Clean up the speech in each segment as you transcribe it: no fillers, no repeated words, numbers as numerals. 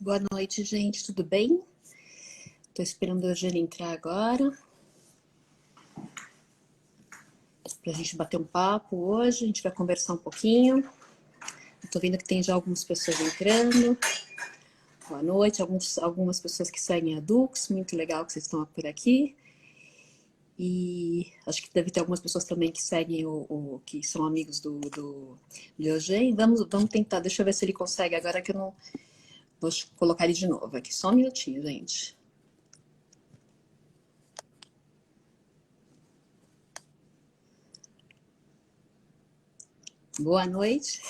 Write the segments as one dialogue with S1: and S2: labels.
S1: Boa noite, gente. Tudo bem? Estou esperando a Eugênia entrar agora para a gente bater um papo hoje. A gente vai conversar um pouquinho. Estou vendo que tem já algumas pessoas entrando. Boa noite. Algumas pessoas que seguem a Dux. Muito legal que vocês estão por aqui. E acho que deve ter algumas pessoas também que seguem que são amigos do Eugênia. Vamos tentar. Deixa eu ver se ele consegue agora que eu não... Vou colocar ele de novo aqui. Só um minutinho, gente. Boa noite.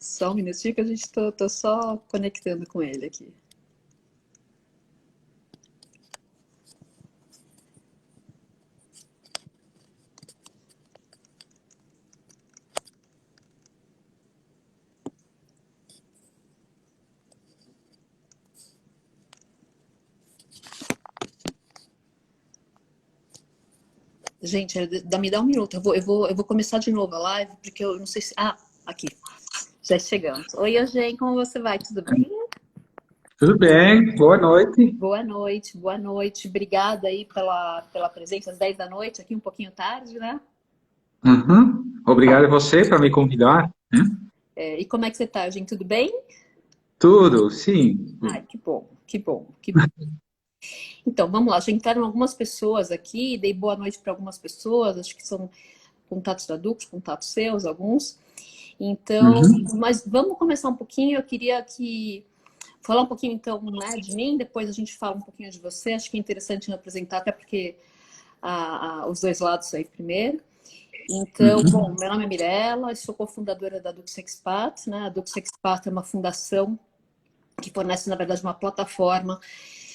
S1: Só um minutinho que a gente tô só conectando com ele aqui. Gente, me dá um minuto. Eu vou começar de novo a live, porque eu não sei se... Ah, aqui. Já chegamos. Oi, Eugênia, como você vai? Tudo bem?
S2: Tudo bem, boa noite.
S1: Boa noite, boa noite. Obrigada aí pela presença às 10 da noite, aqui um pouquinho tarde, né?
S2: Obrigado a você por me convidar.
S1: E como é que você tá, Eugênia? Tudo bem?
S2: Tudo, sim.
S1: Ai, que bom, que bom, que bom. Então, vamos lá. Já entraram algumas pessoas aqui, dei boa noite para algumas pessoas, acho que são contatos da Dux, contatos seus, alguns. Então, mas vamos começar um pouquinho. Eu queria falar um pouquinho, então, né, de mim, depois a gente fala um pouquinho de você. Acho que é interessante me apresentar, até porque os dois lados aí primeiro. Então, bom, meu nome é Mirella, sou cofundadora da Dux Expat, né? A Dux Expat é uma fundação que fornece, na verdade, uma plataforma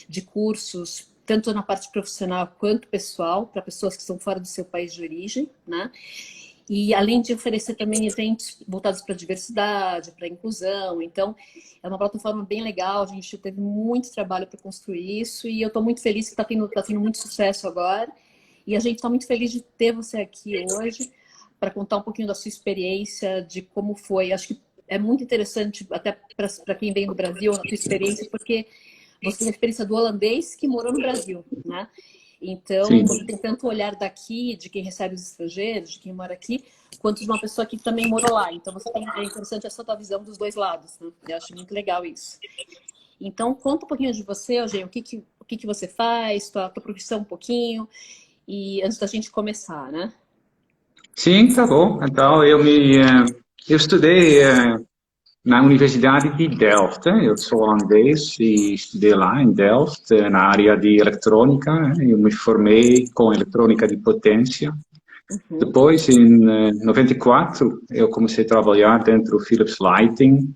S1: de cursos, tanto na parte profissional quanto pessoal, para pessoas que estão fora do seu país de origem, né? E além de oferecer também eventos voltados para a diversidade, para a inclusão. Então, é uma plataforma bem legal, a gente teve muito trabalho para construir isso e eu estou muito feliz que está tendo muito sucesso agora. E a gente está muito feliz de ter você aqui hoje para contar um pouquinho da sua experiência, de como foi. Acho que é muito interessante, até para quem vem do Brasil, a sua experiência, porque você tem a experiência do holandês que morou no Brasil, né? Então,
S2: Sim.
S1: você tem tanto o olhar daqui, de quem recebe os estrangeiros, de quem mora aqui, quanto de uma pessoa que também morou lá. Então, é interessante essa tua visão dos dois lados, né? Eu acho muito legal isso. Então, conta um pouquinho de você, Eugênia, o que você faz, tua profissão um pouquinho, e antes da gente começar, né?
S2: Sim, tá bom. Então, eu estudei na Universidade de Delft. Eu sou holandês e estudei lá em Delft, na área de eletrônica. Eu me formei com eletrônica de potência. Depois, em 94, eu comecei a trabalhar dentro do Philips Lighting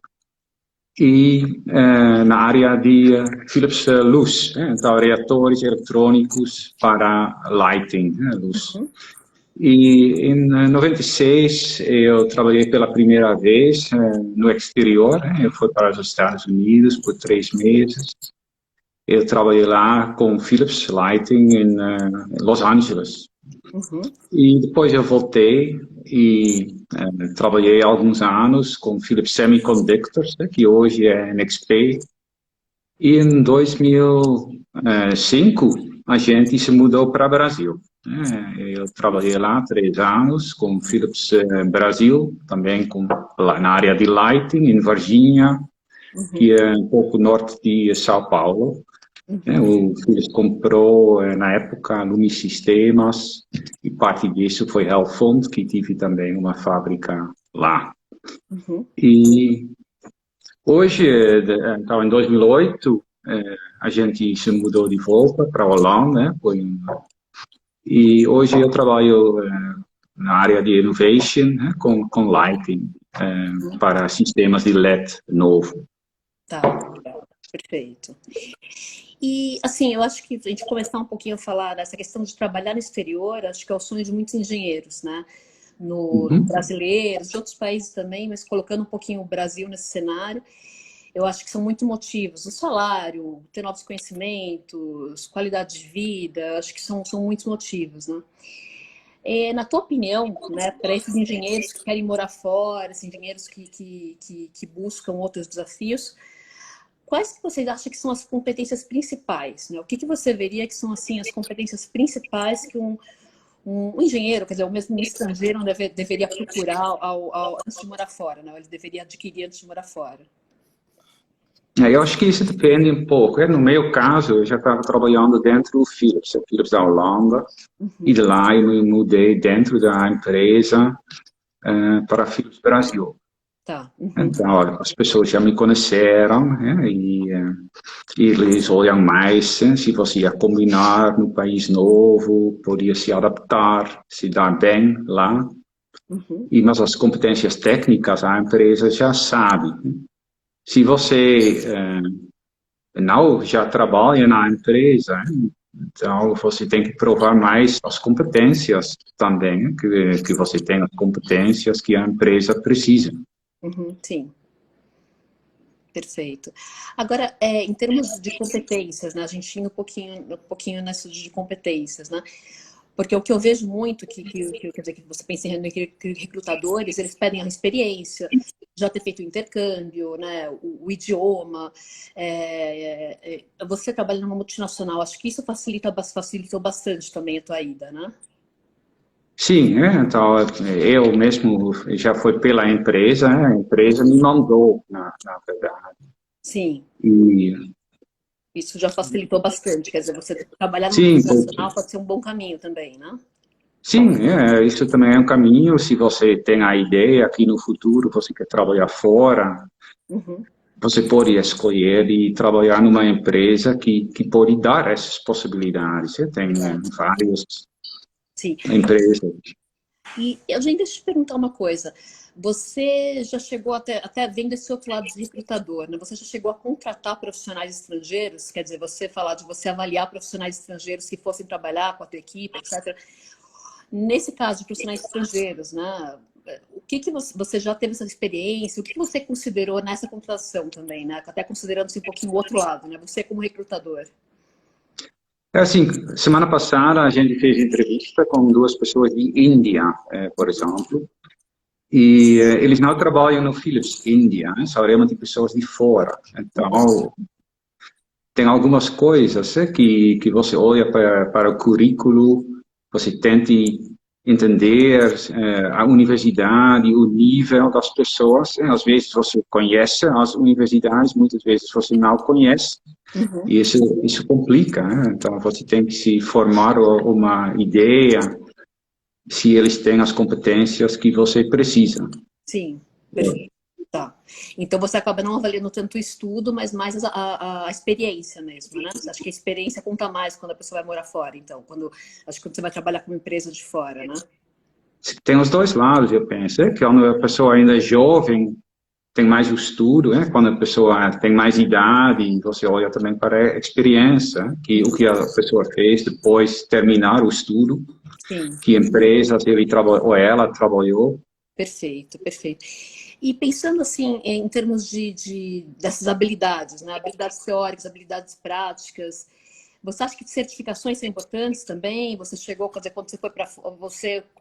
S2: e na área de Philips Luz, então reatores eletrônicos para lighting, luz. E em 96 eu trabalhei pela primeira vez no exterior, eu fui para os Estados Unidos por 3 meses. Eu trabalhei lá com Philips Lighting em Los Angeles. E depois eu voltei e trabalhei alguns anos com Philips Semiconductors, que hoje é NXP. E em 2005 a gente se mudou para o Brasil. Eu trabalhei lá 3 anos com Philips Brasil, também na área de lighting em Varginha, que é um pouco norte de São Paulo. O Philips comprou, na época, Lumi Sistemas, e parte disso foi Helfond, que tive também uma fábrica lá. E hoje, então, em 2008, a gente se mudou de volta para a Holanda, né? E hoje eu trabalho na área de innovation, né? com lighting, para sistemas de LED novo.
S1: Tá, perfeito. E, assim, eu acho que a gente começar um pouquinho a falar dessa questão de trabalhar no exterior, acho que é o sonho de muitos engenheiros, né? Brasileiros, de outros países também, mas colocando um pouquinho o Brasil nesse cenário, eu acho que são muitos motivos. O salário, ter novos conhecimentos, qualidade de vida, acho que são muitos motivos, né? Na tua opinião, né, para esses engenheiros que querem morar fora, esses engenheiros que buscam outros desafios, quais que vocês acham que são as competências principais, né? O que você veria que são, assim, as competências principais que um engenheiro, quer dizer, ou mesmo um estrangeiro deveria procurar antes de morar fora, né? Ele deveria adquirir antes de morar fora.
S2: Eu acho que isso depende um pouco. No meu caso, eu já estava trabalhando dentro do Philips, a Philips da Holanda, e de lá eu me mudei dentro da empresa para a Philips Brasil.
S1: Tá.
S2: Então, as pessoas já me conheceram, né, e eles olham mais se você ia combinar no país novo, podia se adaptar, se dar bem lá. Mas as competências técnicas a empresa já sabe. Se você não já trabalha na empresa, então você tem que provar mais as competências também, que você tem as competências que a empresa precisa.
S1: Sim. Perfeito. Agora, em termos de competências, né? A gente tinha um pouquinho nessa de competências, né? Porque o que eu vejo muito, quer dizer, que você pensa em recrutadores, eles pedem a experiência, já ter feito o intercâmbio, né? O idioma. Você trabalha numa multinacional, acho que isso facilitou bastante também a tua ida, né?
S2: Sim, então eu mesmo já fui pela empresa, a empresa me mandou, na verdade.
S1: Sim.
S2: E
S1: isso já facilitou bastante, quer dizer, você trabalhar numa
S2: sim,
S1: multinacional pode ser um bom caminho também, né?
S2: Sim, isso também é um caminho. Se você tem a ideia que no futuro você quer trabalhar fora, você pode escolher e trabalhar numa empresa que pode dar essas possibilidades. Você tem várias empresas.
S1: E eu já deixa eu te perguntar uma coisa. Você já chegou até vendo esse outro lado de recrutador, né? Você já chegou a contratar profissionais estrangeiros? Quer dizer, você falar de você avaliar profissionais estrangeiros que fossem trabalhar com a tua equipe, etc. Nesse caso de profissionais estrangeiros, né? O que você já teve essa experiência? O que você considerou nessa contratação também, né? Até considerando-se um pouquinho o outro lado, né? Você como recrutador.
S2: Assim, semana passada a gente fez entrevista com 2 pessoas de Índia, por exemplo, e eles não trabalham no Philips Índia, são realmente pessoas de fora. Então, tem algumas coisas que você olha para o currículo, você tente entender a universidade, o nível das pessoas. Às vezes você conhece as universidades, muitas vezes você não conhece. E isso complica, né? Então você tem que se formar uma ideia se eles têm as competências que você precisa.
S1: Sim, perfeito. Tá. Então você acaba não avaliando tanto o estudo, mas mais a experiência mesmo, né? Acho que a experiência conta mais quando a pessoa vai morar fora, então, acho que quando você vai trabalhar com uma empresa de fora, né?
S2: Tem os dois lados, eu penso, que quando a pessoa ainda é jovem, tem mais o estudo, quando a pessoa tem mais idade, você olha também para a experiência, o que a pessoa fez depois de terminar o estudo,
S1: Sim.
S2: Que empresas ele trabalhou, ou ela trabalhou.
S1: Perfeito, perfeito. E pensando assim, em termos dessas habilidades, né? Habilidades teóricas, habilidades práticas, você acha que certificações são importantes também? Você chegou, quer dizer, quando você foi para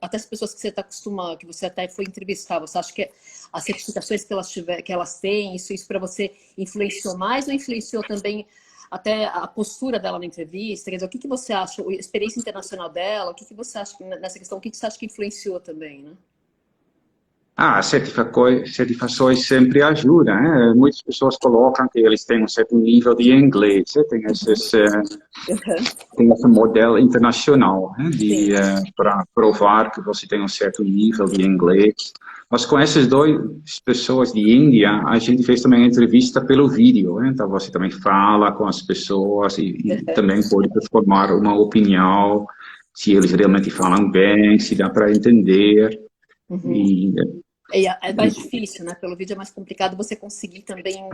S1: até as pessoas que você está acostumado, que você até foi entrevistar, você acha que as certificações que elas têm, isso para você influenciou mais ou influenciou também até a postura dela na entrevista? Quer dizer, o que você acha, a experiência internacional dela, o que você acha nessa questão, o que você acha que influenciou também, né?
S2: Certificações sempre ajudam, né? Muitas pessoas colocam que eles têm um certo nível de inglês, tem esse modelo internacional, né? Para provar que você tem um certo nível de inglês. Mas com essas 2 pessoas de Índia, a gente fez também entrevista pelo vídeo, né? Então você também fala com as pessoas e também pode formar uma opinião, se eles realmente falam bem, se dá para entender.
S1: É mais difícil, né? Pelo vídeo é mais complicado você conseguir também,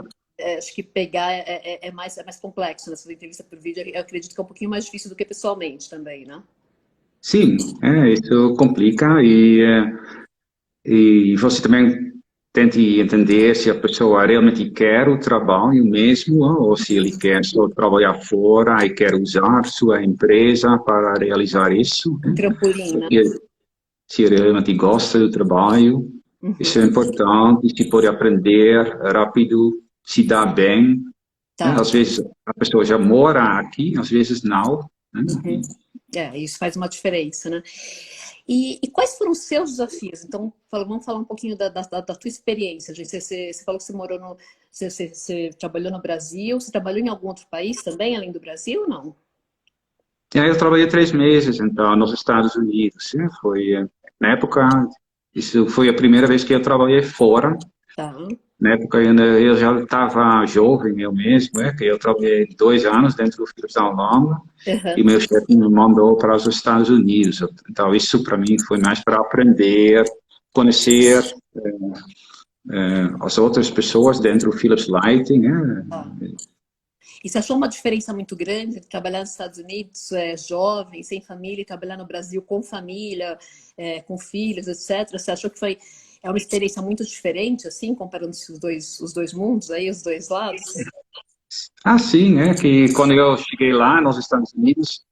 S1: acho que pegar é mais complexo nessa entrevista por vídeo. Eu acredito que é um pouquinho mais difícil do que pessoalmente também, né?
S2: Sim, isso complica e você também tente entender se a pessoa realmente quer o trabalho mesmo ou se ele quer só trabalhar fora e quer usar sua empresa para realizar isso.
S1: Um trampolim, né?
S2: Se ele realmente gosta do trabalho. Isso é importante, se pode aprender rápido, se dá bem, Né?
S1: Tá.
S2: Às vezes a pessoa já mora aqui, às vezes não. Né?
S1: Uhum. Isso faz uma diferença, né? E quais foram os seus desafios? Então, vamos falar um pouquinho da tua experiência, gente. Você falou que você morou no... Você trabalhou no Brasil, você trabalhou em algum outro país também, além do Brasil, ou não?
S2: E aí eu trabalhei 3 meses, então, nos Estados Unidos. Né? Foi, na época, isso foi a primeira vez que eu trabalhei fora.
S1: Tá.
S2: Na época ainda eu já estava jovem, eu mesmo, que eu trabalhei 2 anos dentro do Philips da Holanda e
S1: Uhum.
S2: meu chefe me mandou para os Estados Unidos. Então isso para mim foi mais para aprender, conhecer as outras pessoas dentro do Philips Lighting, né?
S1: Tá. E você achou uma diferença muito grande entre trabalhar nos Estados Unidos, jovem, sem família, e trabalhar no Brasil com família, com filhos, etc. Você achou que é uma experiência muito diferente, assim, comparando os dois mundos aí, os dois lados?
S2: Ah, sim, que quando eu cheguei lá nos Estados Unidos,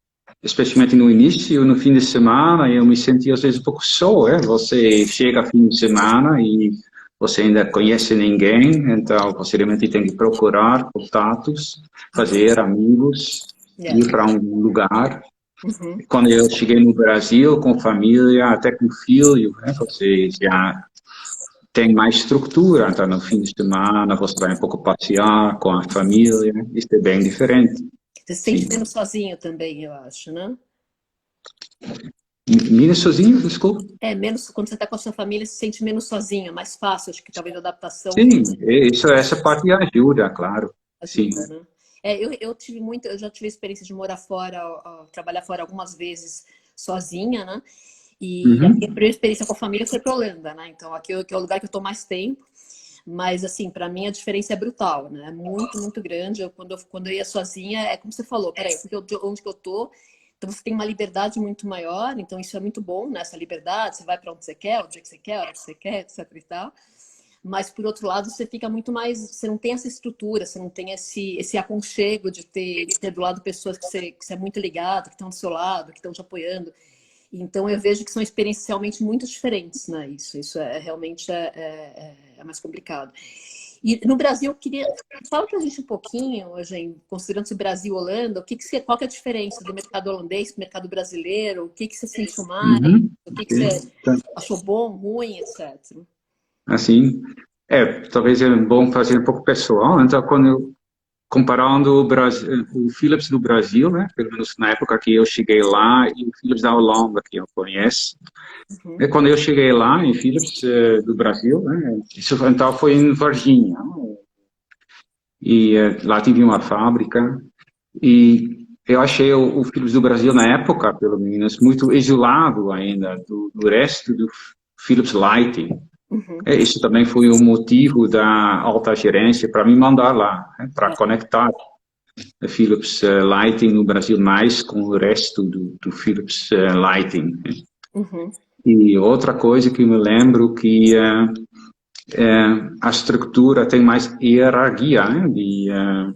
S2: especialmente no início, no fim de semana, eu me sentia às vezes um pouco só, Você chega fim de semana e você ainda conhece ninguém, então você realmente tem que procurar contatos, fazer amigos,
S1: Yeah.
S2: ir para um lugar.
S1: Uhum.
S2: Quando eu cheguei no Brasil, com família, até com filho, Você já tem mais estrutura, então no fim de semana você vai um pouco passear com a família, né? Isso é bem diferente.
S1: Você se sente
S2: Sim.
S1: menos sozinho também, eu acho, né?
S2: Minas sozinho, desculpa?
S1: Menos, quando você está com a sua família, se sente menos sozinho, é mais fácil, acho que talvez a adaptação
S2: Sim, essa parte ajuda, claro. Sim.
S1: ajuda, né? Eu já tive a experiência de morar fora, trabalhar fora algumas vezes sozinha, né? E a minha
S2: Uhum.
S1: primeira experiência com a família foi para Holanda, né? Então aqui que é o lugar que eu estou mais tempo, mas assim, para mim a diferença é brutal, né? É muito, muito grande. Quando eu ia sozinha, é como você falou, peraí, onde que eu tô? Então você tem uma liberdade muito maior, então isso é muito bom, né? Essa liberdade, você vai para onde você quer, o dia que você quer, a hora que você quer, etc e tal. Mas, por outro lado, você fica muito mais... Você não tem essa estrutura, você não tem esse aconchego de ter do lado pessoas que você é muito ligado, que estão do seu lado, que estão te apoiando. Então, eu vejo que são experiências realmente muito diferentes, né? Isso realmente é mais complicado. E no Brasil, eu queria... Fala pra gente um pouquinho, Eugênio, considerando esse Brasil e Holanda, qual que é a diferença do mercado holandês para o mercado brasileiro? O que você sentiu mais?
S2: Uhum.
S1: O que
S2: Ok.
S1: você
S2: Tá.
S1: achou bom, ruim, etc.
S2: Assim, talvez é bom fazer um pouco pessoal, então quando eu comparando o Brasil, o Philips do Brasil, né, pelo menos na época que eu cheguei lá, e o Philips da Holanda, que eu conheço.
S1: Uhum.
S2: Quando eu cheguei lá, em Philips do Brasil, né, isso então foi em Varginha, e lá tive uma fábrica, e eu achei o Philips do Brasil, na época, pelo menos, muito isolado ainda do resto do Philips Lighting.
S1: Uhum.
S2: Isso também foi o motivo da alta gerência para me mandar lá, né, para conectar a Philips Lighting no Brasil mais com o resto do Philips Lighting.
S1: Uhum.
S2: E outra coisa que me lembro que a estrutura tem mais hierarquia, né?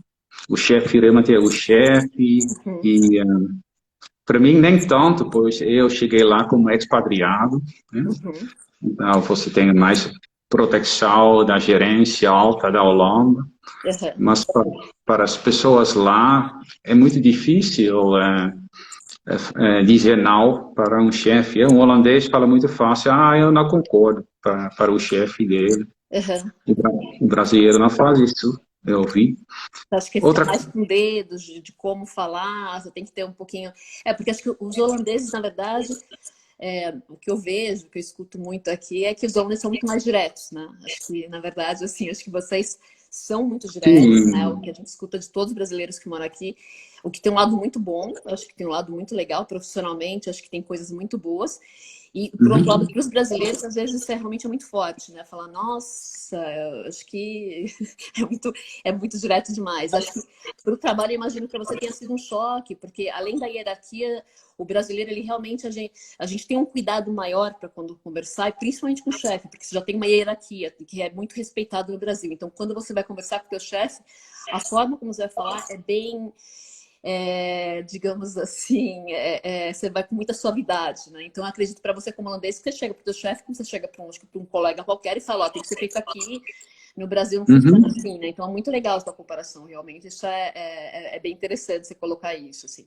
S2: O chefe realmente é o chefe
S1: Uhum.
S2: e para mim nem tanto, pois eu cheguei lá como expatriado, né?
S1: Uhum.
S2: Então você tem mais proteção da gerência alta da Holanda,
S1: Uhum.
S2: mas para as pessoas lá é muito difícil dizer não para um chefe. Um holandês fala muito fácil, eu não concordo para o chefe dele.
S1: Uhum.
S2: O brasileiro não faz isso, eu ouvi.
S1: Acho que fica
S2: Outra
S1: mais com dedos de como falar, você tem que ter um pouquinho. Porque acho que os holandeses, na verdade, o que eu vejo, o que eu escuto muito aqui, é que os holandeses são muito mais diretos, né? Acho que, na verdade, assim, acho que vocês são muito diretos, né? O que a gente escuta de todos os brasileiros que moram aqui, o que tem um lado muito bom, acho que tem um lado muito legal profissionalmente, acho que tem coisas muito boas. E, por outro lado,
S2: uhum,
S1: para os brasileiros, às vezes isso realmente é muito forte, né? Falar, nossa, eu acho que é muito direto demais. Acho que para o trabalho, eu imagino que para você tenha sido um choque, porque além da hierarquia, o brasileiro, ele realmente, a gente tem um cuidado maior para quando conversar, e principalmente com o chefe, porque você já tem uma hierarquia, que é muito respeitado no Brasil. Então, quando você vai conversar com o teu chefe, a forma como você vai falar é bem... digamos assim, você vai com muita suavidade, né? Então, eu acredito para você como holandês que você chega para o teu chefe, como você chega para um colega qualquer e fala, tem que ser feito aqui, No Brasil não funciona
S2: Uhum.
S1: assim, né? Então é muito legal essa comparação, realmente. Isso é bem interessante você colocar isso, assim.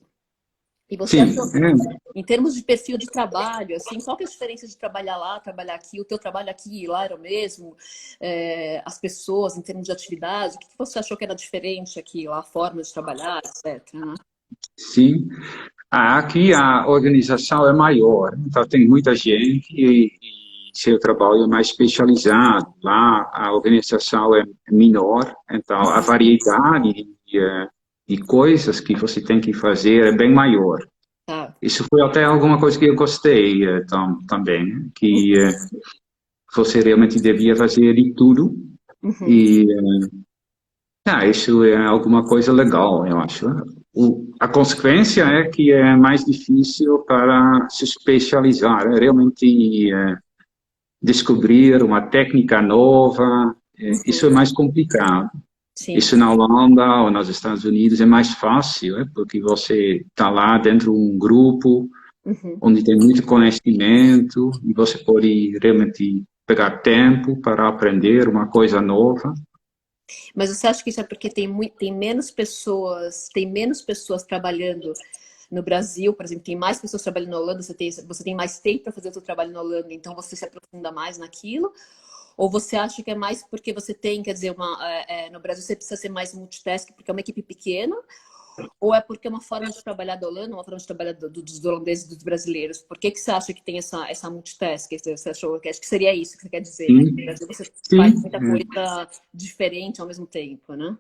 S1: E você achou,
S2: Sim, é.
S1: em termos de perfil de trabalho, assim, qual que é a diferença de trabalhar lá, trabalhar aqui? O teu trabalho aqui e lá era o mesmo? As pessoas, em termos de atividade, o que você achou que era diferente aqui, lá, a forma de trabalhar, etc, né?
S2: Sim. Aqui a organização é maior, então tem muita gente e seu trabalho é mais especializado. Lá a organização é menor, então a variedade de coisas que você tem que fazer é bem maior.
S1: Tá.
S2: Isso foi até alguma coisa que eu gostei também, né? Que você realmente devia fazer de tudo
S1: Uhum.
S2: e isso é alguma coisa legal, eu acho. A consequência é que é mais difícil para se especializar, é realmente descobrir uma técnica nova, isso é
S1: Uhum.
S2: mais complicado.
S1: Sim.
S2: Isso na Holanda ou nos Estados Unidos é mais fácil, porque você está lá dentro de um grupo
S1: Uhum.
S2: onde tem muito conhecimento e você pode realmente pegar tempo para aprender uma coisa nova.
S1: Mas você acha que isso é porque tem menos pessoas trabalhando no Brasil, por exemplo, tem mais pessoas trabalhando na Holanda, você tem mais tempo para fazer o seu trabalho na Holanda, então você se aprofunda mais naquilo? Ou você acha que é mais porque você tem, quer dizer, no Brasil você precisa ser mais multitask porque é uma equipe pequena? Ou é porque é uma forma de trabalhar da Holanda, uma forma de trabalhar dos holandeses e dos brasileiros? Por que você acha que tem essa multitask? Você achou que acho que seria isso que você quer dizer, né? Que no
S2: Sim,
S1: Brasil você faz
S2: sim.
S1: muita coisa diferente ao mesmo tempo, né?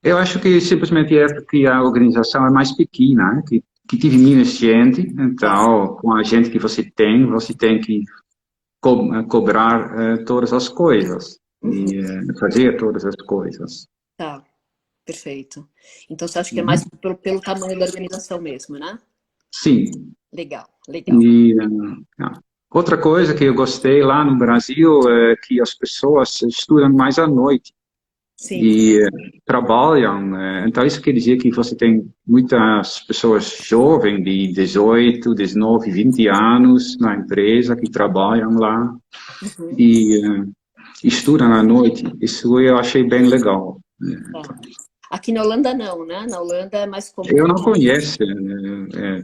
S2: Eu acho que simplesmente é porque a organização é mais pequena, né? Que tive menos gente,
S1: Tá.
S2: então com a gente que você tem que cobrar todas as coisas
S1: Uhum.
S2: e fazer todas as coisas.
S1: Tá, perfeito. Então você acha que é mais
S2: Uhum.
S1: pelo tamanho da organização mesmo, né?
S2: Sim.
S1: Legal, legal.
S2: E outra coisa que eu gostei lá no Brasil é que as pessoas estudam mais à noite
S1: Sim.
S2: e trabalham. Então, isso quer dizer que você tem muitas pessoas jovens, de 18, 19, 20 anos na empresa que trabalham lá
S1: Uhum.
S2: e estudam à noite. Isso eu achei bem legal.
S1: Tá. Aqui na Holanda não, né? Na Holanda é mais
S2: Eu
S1: comum.
S2: não conheço,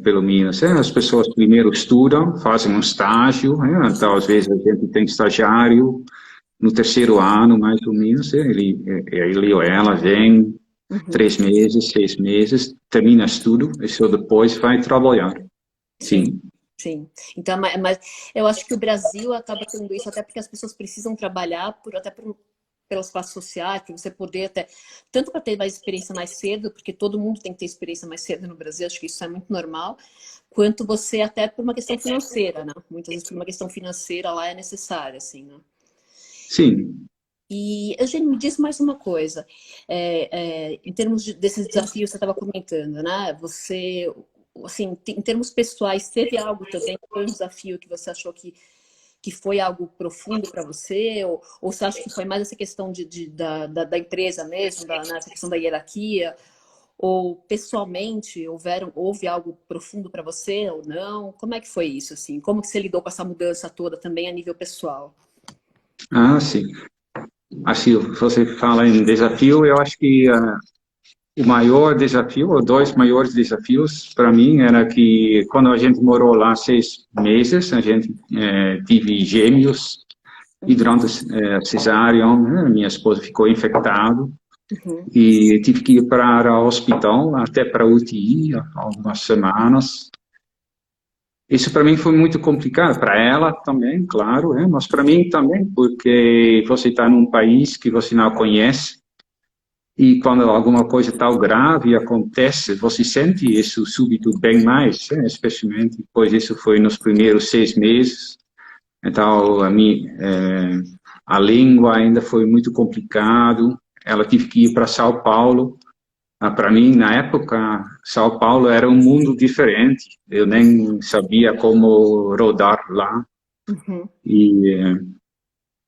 S2: pelo menos. As pessoas primeiro estudam, fazem um estágio, então às vezes a gente tem estagiário no terceiro ano, mais ou menos, ele ou ela vem
S1: Uhum.
S2: 3 meses, 6 meses, termina estudo e só depois vai trabalhar.
S1: Sim,
S2: Sim,
S1: sim. Então, mas eu acho que o Brasil acaba tendo isso até porque as pessoas precisam trabalhar pelas classes sociais, para você poder até, tanto para ter mais experiência mais cedo, porque todo mundo tem que ter experiência mais cedo no Brasil, acho que isso é muito normal, quanto você até por uma questão financeira, né? Muitas vezes por uma questão financeira lá é necessária, assim, né?
S2: sim.
S1: E, Eugênio, me diz mais uma coisa. Em termos desses desafios que você estava comentando, né? Você, assim, em termos pessoais, teve algo também, foi um desafio que você achou que foi algo profundo para você? Ou você acha que foi mais essa questão da empresa mesmo, nessa questão da hierarquia? Ou pessoalmente houve algo profundo para você ou não? Como é que foi isso, assim? Como que você lidou com essa mudança toda também a nível pessoal?
S2: Sim. Assim, você fala em desafio, eu acho que o maior desafio, ou dois maiores desafios para mim, era que quando a gente morou lá 6 meses, a gente tive gêmeos e
S1: Uhum,
S2: durante a cesárea, né, minha esposa ficou infectada
S1: uhum,
S2: e tive que ir para o hospital, até para o UTI, algumas semanas. Isso para mim foi muito complicado, para ela também, claro, mas para mim também, porque você está num país que você não conhece e quando alguma coisa tal grave acontece, você sente isso súbito bem mais, especialmente pois isso foi nos primeiros 6 meses. Então a língua ainda foi muito complicado. Ela tive que ir para São Paulo. Para mim, na época, São Paulo era um mundo diferente. Eu nem sabia como rodar lá.
S1: uhum.
S2: E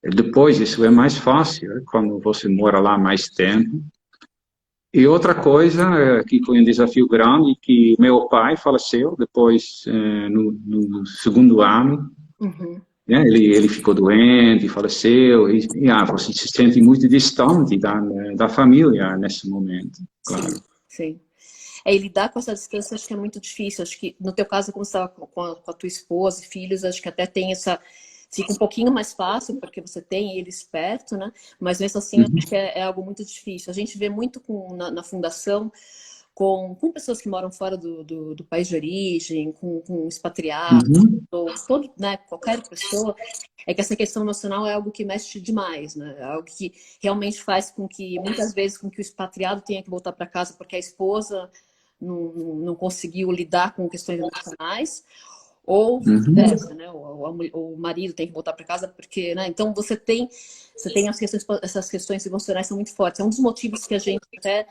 S2: depois isso é mais fácil, quando você mora lá mais tempo. E outra coisa que foi um desafio grande, que meu pai faleceu depois, no segundo ano.
S1: Uhum.
S2: né? Ele ficou doente, faleceu, e você se sente muito distante da família nesse momento, claro.
S1: Sim, sim. E lidar com essa distância acho que é muito difícil. Acho que no teu caso, como você estava com a tua esposa e filhos, acho que até tem essa... Fica um pouquinho mais fácil, porque você tem eles perto, né? Mas mesmo assim, acho que é algo muito difícil. A gente vê muito na fundação, com pessoas que moram fora do país de origem, com expatriados, ou né, qualquer pessoa, é que essa questão emocional é algo que mexe demais, né? É algo que realmente faz com que, muitas vezes, com que o expatriado tenha que voltar para casa porque a esposa não conseguiu lidar com questões emocionais, ou vice-versa, né? O marido tem que voltar para casa porque, né? Então você tem essas questões emocionais são muito fortes. É um dos motivos que a gente até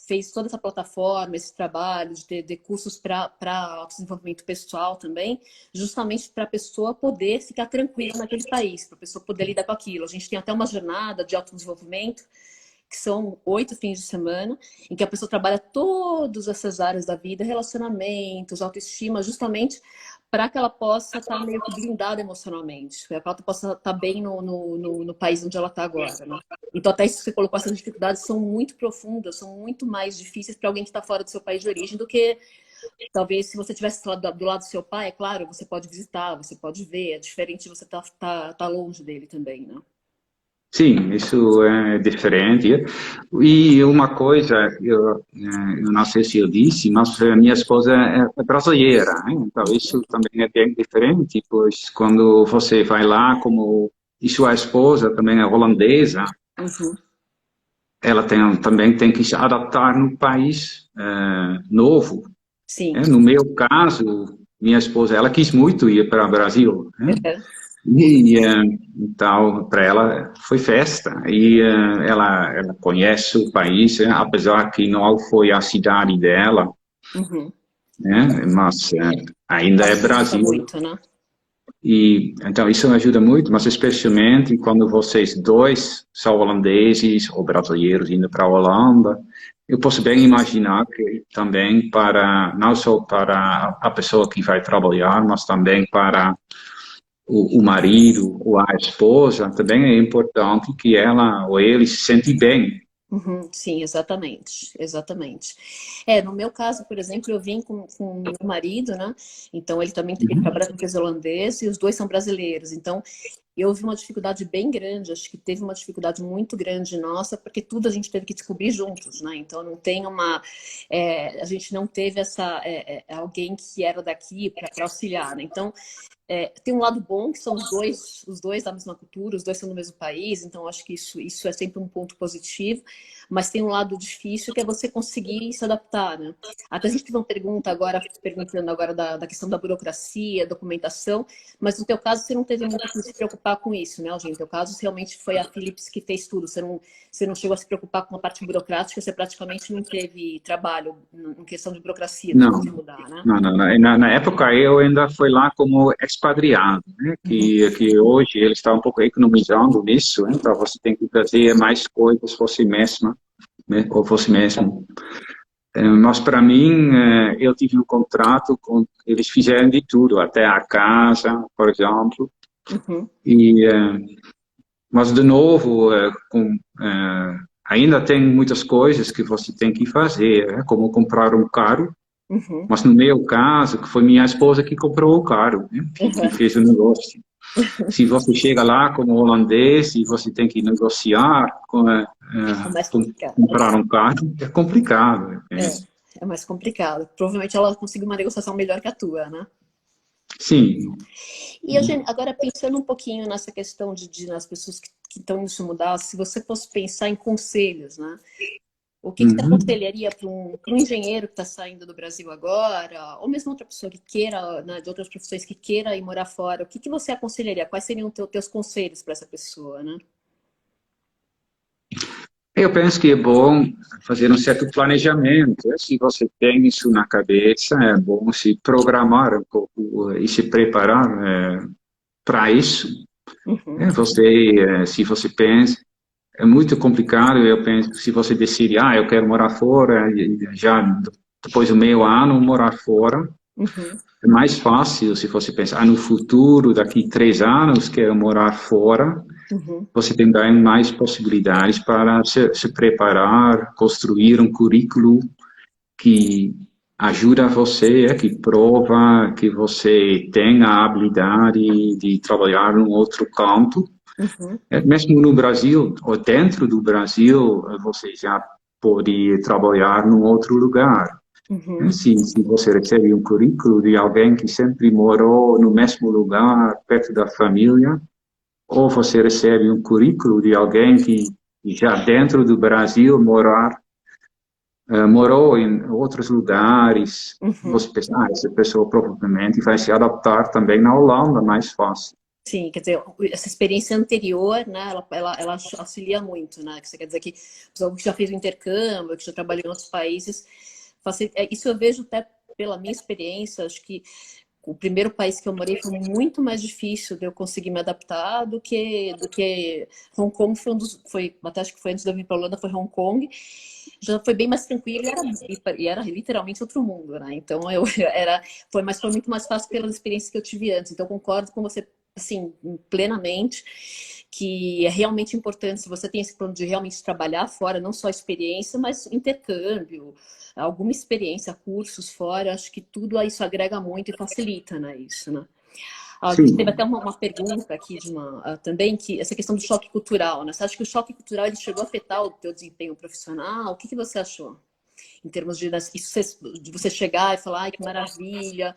S1: fez toda essa plataforma, esse trabalho de ter cursos para autodesenvolvimento pessoal também, justamente para a pessoa poder ficar tranquila naquele país, para a pessoa poder lidar com aquilo. A gente tem até uma jornada de autodesenvolvimento que são 8 fins de semana, em que a pessoa trabalha todas essas áreas da vida, relacionamentos, autoestima, justamente para que ela possa estar meio que blindada emocionalmente, para que ela possa estar bem no país onde ela está agora, né? Então, até isso que você colocou, essas dificuldades são muito profundas, são muito mais difíceis para alguém que está fora do seu país de origem do que, talvez, se você estivesse do lado do seu pai, é claro, você pode visitar, você pode ver, é diferente de você tá longe dele também, né?
S2: Sim, isso é diferente. E uma coisa, eu não sei se eu disse, mas a minha esposa é brasileira, né? Então isso também é bem diferente, pois quando você vai lá, como e sua esposa também é holandesa, ela também tem que se adaptar no país novo.
S1: Sim.
S2: No meu caso, minha esposa, ela quis muito ir para o Brasil, né? E então, para ela foi festa. E ela conhece o país, apesar que não foi a cidade dela, né? Mas ainda é Brasil.
S1: Muito, né?
S2: E então isso ajuda muito, mas especialmente quando vocês dois são holandeses ou brasileiros indo para a Holanda, eu posso bem imaginar que também não só para a pessoa que vai trabalhar, mas também para o marido ou a esposa, também é importante que ela ou ele se sente bem.
S1: Sim, exatamente, exatamente. No meu caso, por exemplo, eu vim com o meu marido, né? Então ele também ele trabalha com empresa holandesa e os dois são brasileiros. Então eu vi uma dificuldade bem grande, acho que teve uma dificuldade muito grande nossa, porque tudo a gente teve que descobrir juntos, né? Então não tem a gente não teve alguém que era daqui para auxiliar, né? Então tem um lado bom, que são os dois da mesma cultura, os dois são do mesmo país, então acho que isso é sempre um ponto positivo, mas tem um lado difícil, que é você conseguir se adaptar, né? Até a gente teve uma pergunta agora, perguntando agora da questão da burocracia, documentação, mas no teu caso você não teve muito que se preocupar com isso, né, Algin? No teu caso realmente foi a Philips que fez tudo, você não chegou a se preocupar com a parte burocrática, você praticamente não teve trabalho em questão de burocracia,
S2: Não,
S1: de mudar, né?
S2: não. Na época eu ainda fui lá como expatriado, né? Que hoje ele está um pouco economizando nisso, né? Então você tem que fazer mais coisas você mesma, né? Ou você mesmo. Mas para mim, eu tive um contrato eles fizeram de tudo, até a casa, por exemplo. Mas de novo, ainda tem muitas coisas que você tem que fazer, né? Como comprar um carro. Mas no meu caso, que foi minha esposa que comprou o carro, né? Que fez o negócio. Se você chega lá como holandês e você tem que negociar, comprar um carro, é complicado.
S1: É mais complicado. Provavelmente ela conseguiu uma negociação melhor que a tua, né?
S2: Sim.
S1: E Eugênio, agora pensando um pouquinho nessa questão nas pessoas que estão indo se mudar, se você fosse pensar em conselhos, né? O que você aconselharia para um engenheiro que está saindo do Brasil agora, ou mesmo outra pessoa que queira, né, de outras profissões, que queira ir morar fora? O que você aconselharia? Quais seriam os teus conselhos para essa pessoa, né?
S2: Eu penso que é bom fazer um certo planejamento. Se você tem isso na cabeça, é bom se programar um pouco e se preparar para isso. Se você pensa, é muito complicado, eu penso, se você decide, eu quero morar fora, já depois do meio ano morar fora,
S1: Uhum.
S2: É mais fácil se você pensar no futuro, daqui 3 anos, quero morar fora,
S1: Uhum.
S2: você tem bem mais possibilidades para se preparar, construir um currículo que ajuda você, que prova que você tem a habilidade de trabalhar num outro canto.
S1: Uhum.
S2: Mesmo no Brasil, ou dentro do Brasil, você já pode trabalhar num outro lugar.
S1: Uhum.
S2: Se você recebe um currículo de alguém que sempre morou no mesmo lugar, perto da família, ou você recebe um currículo de alguém que já dentro do Brasil morou em outros lugares,
S1: Uhum.
S2: você pensa, essa pessoa provavelmente vai se adaptar também na Holanda mais fácil.
S1: Sim, quer dizer, essa experiência anterior, né, ela auxilia muito, né? Que você quer dizer que alguém que já fez o intercâmbio, que já trabalhou em outros países, isso eu vejo até pela minha experiência, acho que o primeiro país que eu morei foi muito mais difícil de eu conseguir me adaptar do que Hong Kong foi, até acho que foi antes de eu vir para a Holanda, foi Hong Kong. Já foi bem mais tranquilo e era literalmente outro mundo, né? Então mas foi muito mais fácil pelas experiências que eu tive antes. Então concordo com você assim, plenamente, que é realmente importante, se você tem esse plano de realmente trabalhar fora, não só experiência, mas intercâmbio, alguma experiência, cursos fora, acho que tudo isso agrega muito e facilita, né, isso, né? A gente teve
S2: Sim.
S1: até uma pergunta aqui também, que essa questão do choque cultural, né? Você acha que o choque cultural ele chegou a afetar o teu desempenho profissional? O que você achou? Em termos de você chegar e falar, ai, que maravilha,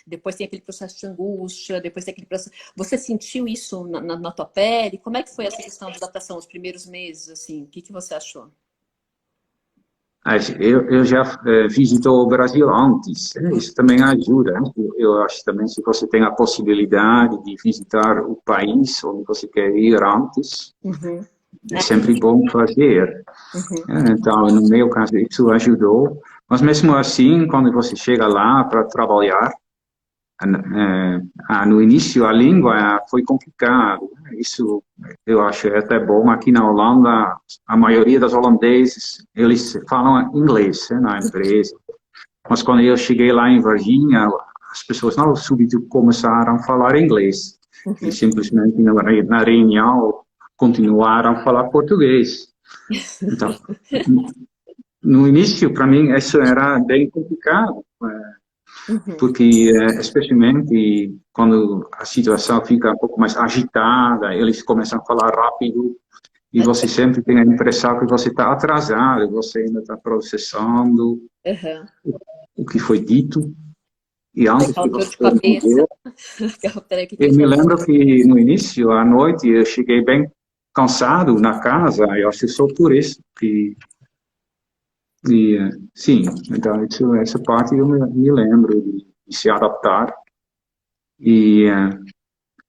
S1: depois tem aquele processo de angústia, depois tem aquele processo... Você sentiu isso na tua pele? Como é que foi essa questão de adaptação, os primeiros meses, assim? O que você achou?
S2: Eu já visitou o Brasil antes, isso também ajuda. Né? Eu acho também se você tem a possibilidade de visitar o país onde você quer ir antes,
S1: Uhum.
S2: é sempre bom fazer.
S1: Uhum.
S2: Então, no meu caso, isso ajudou. Mas mesmo assim, quando você chega lá para trabalhar, no início a língua foi complicado. Isso eu acho até bom. Aqui na Holanda, a maioria dos holandeses, eles falam inglês, na empresa. Mas quando eu cheguei lá em Virgínia, as pessoas não súbito começaram a falar inglês. E
S1: Uhum.
S2: simplesmente na reunião continuaram a falar português. Então, no início, para mim, isso era bem complicado,
S1: Uhum.
S2: porque, especialmente quando a situação fica um pouco mais agitada, eles começam a falar rápido e você sempre tem a impressão que você está atrasado, você ainda está processando
S1: Uhum.
S2: o que foi dito. E antes
S1: Aquela
S2: de
S1: dor
S2: você
S1: de cabeça.
S2: responder,
S1: Peraí, o que
S2: eu
S1: ele
S2: me
S1: falou?
S2: lembro que no início, à noite, eu cheguei bem cansado na casa, eu acho que só por isso que sim, então essa parte eu me lembro de se adaptar. E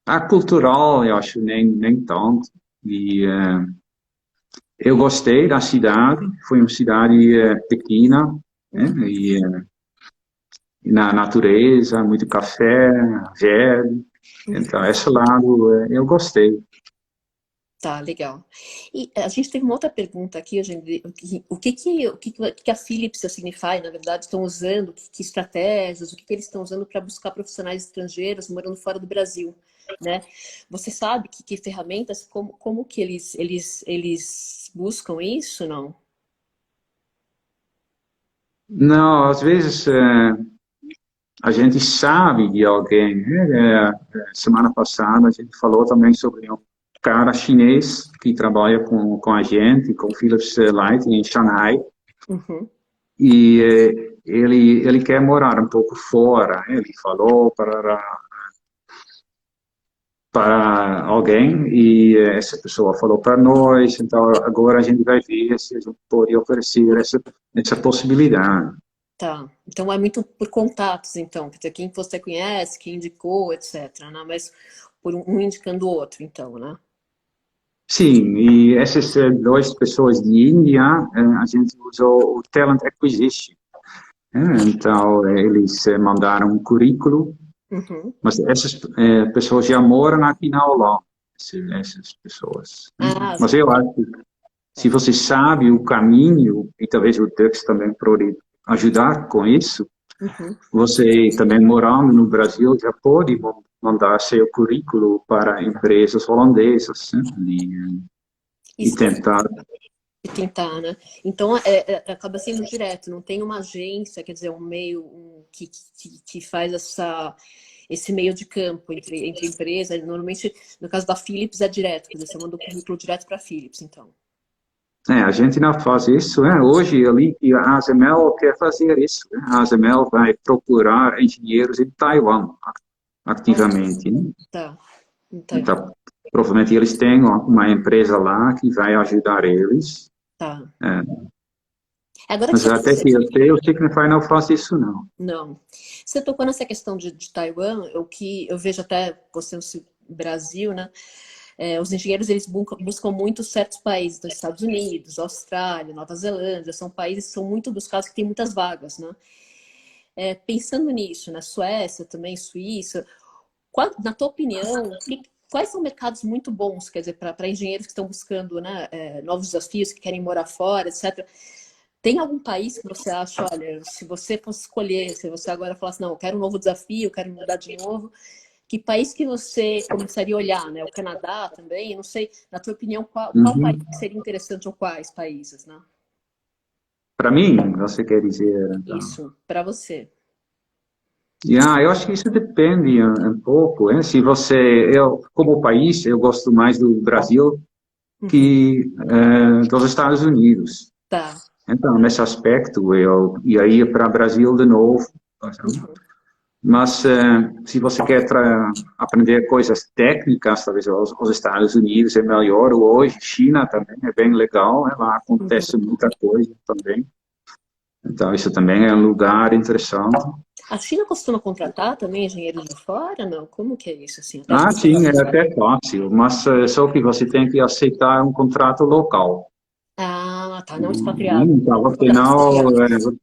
S2: a cultural, eu acho nem tanto. E eu gostei da cidade, foi uma cidade pequena, né? E na natureza, muito café, verde. Então, esse lado eu gostei.
S1: Tá, legal. E a gente teve uma outra pergunta aqui, gente, o que a Philips e a Signify, na verdade, estão usando, que estratégias, o que eles estão usando para buscar profissionais estrangeiros morando fora do Brasil, né? Você sabe que ferramentas, como que eles buscam isso, não?
S2: Não, às vezes a gente sabe de alguém, né? Semana passada a gente falou também sobre um cara chinês que trabalha com a gente, com Philips Lighting em Shanghai,
S1: Uhum.
S2: e ele quer morar um pouco fora, né? Ele falou para alguém e essa pessoa falou para nós, então agora a gente vai ver se a gente pode oferecer essa possibilidade.
S1: Tá. Então é muito por contatos, então. Quer dizer, quem você conhece, quem indicou, etc, né? Mas por um indicando o outro, então, né?
S2: Sim, e essas duas pessoas de Índia, a gente usou o Talent Acquisition. Então, eles mandaram um currículo,
S1: Uhum.
S2: mas essas pessoas já moram aqui na Holanda, essas pessoas.
S1: Ah,
S2: Mas eu acho que se você sabe o caminho, e talvez o Dux também pode ajudar com isso,
S1: Uhum.
S2: Você também morando no Brasil já pode mandar seu currículo para empresas holandesas, né? E
S1: Isso que eu
S2: tentar.
S1: tentar, né? Então, acaba sendo direto, não tem uma agência, quer dizer, um meio que faz esse meio de campo entre empresas. Normalmente, no caso da Philips, é direto, quer dizer, você manda o currículo direto para a Philips, então.
S2: A gente não faz isso, né? Hoje ali e a ASML quer fazer isso, né? A ASML vai procurar engenheiros em Taiwan ativamente, né?
S1: Tá, tá,
S2: Então, provavelmente eles têm uma empresa lá que vai ajudar eles.
S1: tá.
S2: É,
S1: Agora que
S2: mas
S1: você
S2: até que eu sei, o Signify não faz isso, não.
S1: Não. Você tocou nessa questão de Taiwan, o que eu vejo até você no Brasil, né? Os engenheiros eles buscam muito certos países, dos Estados Unidos, Austrália, Nova Zelândia, são países que são muito buscados, que têm muitas vagas, né? Pensando nisso, na Suécia também, Suíça, na tua opinião, quais são mercados muito bons, quer dizer, para engenheiros que estão buscando, né, novos desafios, que querem morar fora, etc. Tem algum país que você acha, olha, se você fosse escolher, se você agora falasse, não, eu quero um novo desafio, eu quero mudar de novo, que país que você começaria a olhar, né? O Canadá também, não sei, na tua opinião, qual país
S2: Uhum.
S1: seria interessante ou quais países, né?
S2: Para mim, você quer dizer, então.
S1: Isso, para você.
S2: Eu acho que isso depende um pouco, hein? Se você, como país, eu gosto mais do Brasil
S1: Uhum.
S2: que dos Estados Unidos.
S1: Tá.
S2: Então, nesse aspecto, eu ia para o Brasil de novo.
S1: Uhum.
S2: Mas se você quer aprender coisas técnicas, talvez os Estados Unidos é melhor. Hoje, China também é bem legal, né? Lá acontece
S1: Uhum.
S2: muita coisa também. Então, isso também é um lugar interessante.
S1: A China costuma contratar também engenheiros de fora, não? Como que é isso, assim? Até
S2: Ah,
S1: porque...
S2: sim, é até fácil, mas só que você tem que aceitar um contrato local.
S1: Ah, tá, não expatriado.
S2: Então, você
S1: Contrato
S2: não,
S1: expatriado.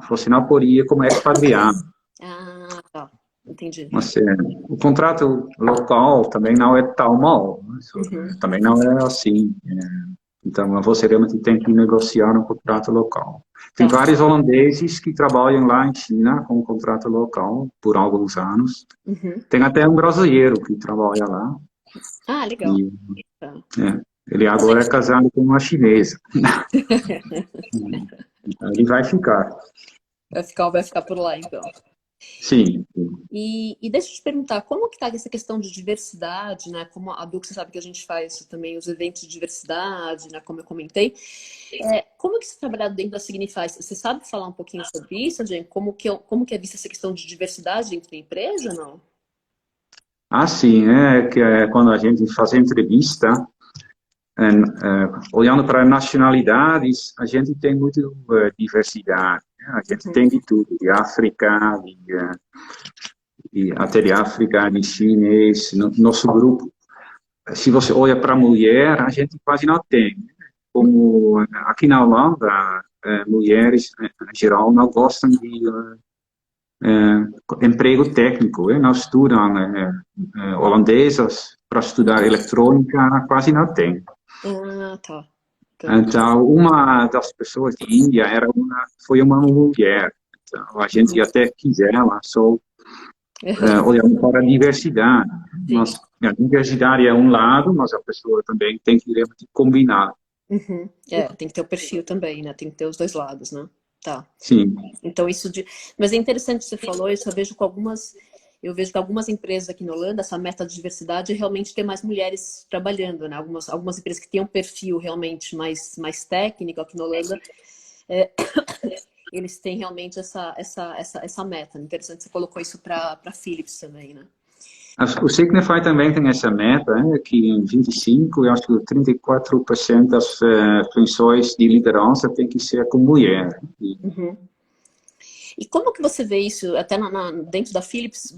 S2: você não poderia como expatriado.
S1: Ah, tá. Entendi.
S2: Mas o contrato local também não é tão mal. Isso,
S1: Uhum.
S2: também não é assim. Então, você realmente tem que negociar um contrato local. Tem
S1: Tá.
S2: vários holandeses que trabalham lá em China com um contrato local por alguns anos.
S1: Uhum.
S2: Tem até um brasileiro que trabalha lá.
S1: Ah, legal.
S2: E,
S1: Tá.
S2: ele agora é casado com uma chinesa. Então, ele vai ficar.
S1: Vai ficar por lá, então.
S2: Sim.
S1: E deixa eu te perguntar, como que tá essa questão de diversidade, né? Como a Dux, você sabe que a gente faz também os eventos de diversidade, né? Como eu comentei. Como que você trabalha dentro da Signify? Você sabe falar um pouquinho sobre isso, gente? Como que é vista essa questão de diversidade dentro da empresa, não?
S2: Ah, sim, que quando a gente faz entrevista, olhando para nacionalidades, a gente tem muita diversidade. Né? A gente
S1: Uhum.
S2: tem de tudo, de África, e até de África, de chinês, no nosso grupo. Se você olha para a mulher, a gente quase não tem. Como aqui na Holanda, mulheres, em geral, não gostam de emprego técnico, não estudam holandesas para estudar eletrônica, quase não tem.
S1: Ah, tá. Tá.
S2: Então, uma das pessoas de Índia foi uma mulher. Então, a gente
S1: Uhum.
S2: até quis ela, só olhando para a diversidade.
S1: Sim.
S2: Mas a diversidade é um lado, mas a pessoa também tem que realmente combinar.
S1: Uhum. Tem que ter o perfil também, né? Tem que ter os dois lados, né? Tá.
S2: Sim.
S1: Então, isso de. Mas é interessante que você falou, isso eu vejo com algumas. Eu vejo que algumas empresas aqui na Holanda, essa meta de diversidade é realmente ter mais mulheres trabalhando, né? Algumas empresas que têm um perfil realmente mais técnico aqui na Holanda, é, eles têm realmente essa meta. Interessante que você colocou isso para a Philips também, né?
S2: O Signify também tem essa meta, que em 25, eu acho que 34% das funções de liderança tem que ser com mulher.
S1: Uhum. E como que você vê isso, até dentro da Philips,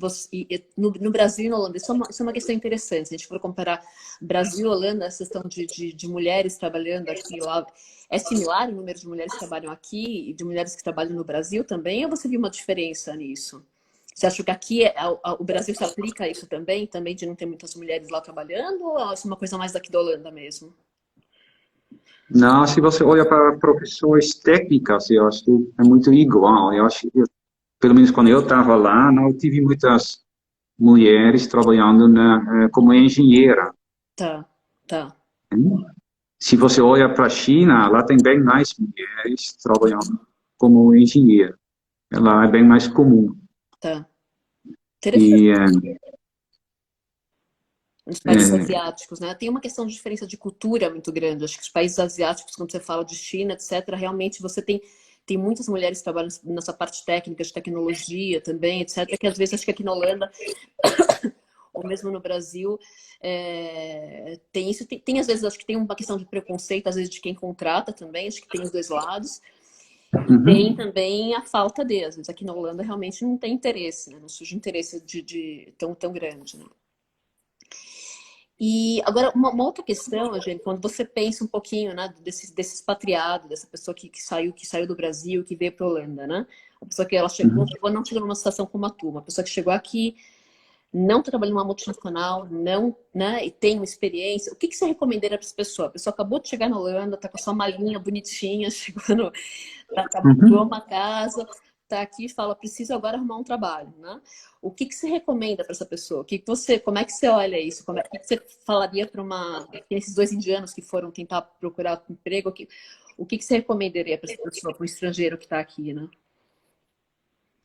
S1: no Brasil e na Holanda? Isso é uma questão interessante. Se a gente for comparar Brasil e Holanda, essa questão de mulheres trabalhando aqui e lá, é similar o número de mulheres que trabalham aqui e de mulheres que trabalham no Brasil também? Ou você viu uma diferença nisso? Você acha que aqui o Brasil se aplica a isso também de não ter muitas mulheres lá trabalhando? Ou isso é uma coisa mais daqui da Holanda mesmo?
S2: Não, se você olha para profissões técnicas, eu acho que é muito igual. Eu acho que pelo menos quando eu estava lá, não tive muitas mulheres trabalhando como engenheira.
S1: Tá, tá,
S2: Se você olha para a China, lá tem bem mais mulheres trabalhando como engenheira. Ela é bem mais comum.
S1: tá.
S2: E,
S1: Interessante. Nos países asiáticos, né? Tem uma questão de diferença de cultura muito grande. Acho que os países asiáticos, quando você fala de China, etc., realmente você tem muitas mulheres que trabalham nessa parte técnica, de tecnologia também, etc., que às vezes acho que aqui na Holanda, ou mesmo no Brasil, tem isso. Tem às vezes, acho que tem uma questão de preconceito, às vezes, de quem contrata também, acho que tem os dois lados. E tem também a falta de, às vezes, aqui na Holanda realmente não tem interesse, né? Não surge interesse tão grande, né? E agora, uma outra questão, gente, quando você pensa um pouquinho, né, desse expatriado, dessa pessoa que saiu do Brasil, que veio para a Holanda, né? A pessoa que ela não chegou numa situação como a tua, uma pessoa que chegou aqui, não trabalha numa multinacional, não, né, e tem uma experiência. O que você recomendaria para essa pessoa? A pessoa acabou de chegar na Holanda, tá com a sua malinha bonitinha, comprou uma casa, tá aqui e fala, preciso agora arrumar um trabalho, né? O que você recomenda para essa pessoa? Como é que você olha isso? O que você falaria para esses dois indianos que foram tentar procurar um emprego? O que você recomendaria para essa pessoa, para um estrangeiro que está aqui, né?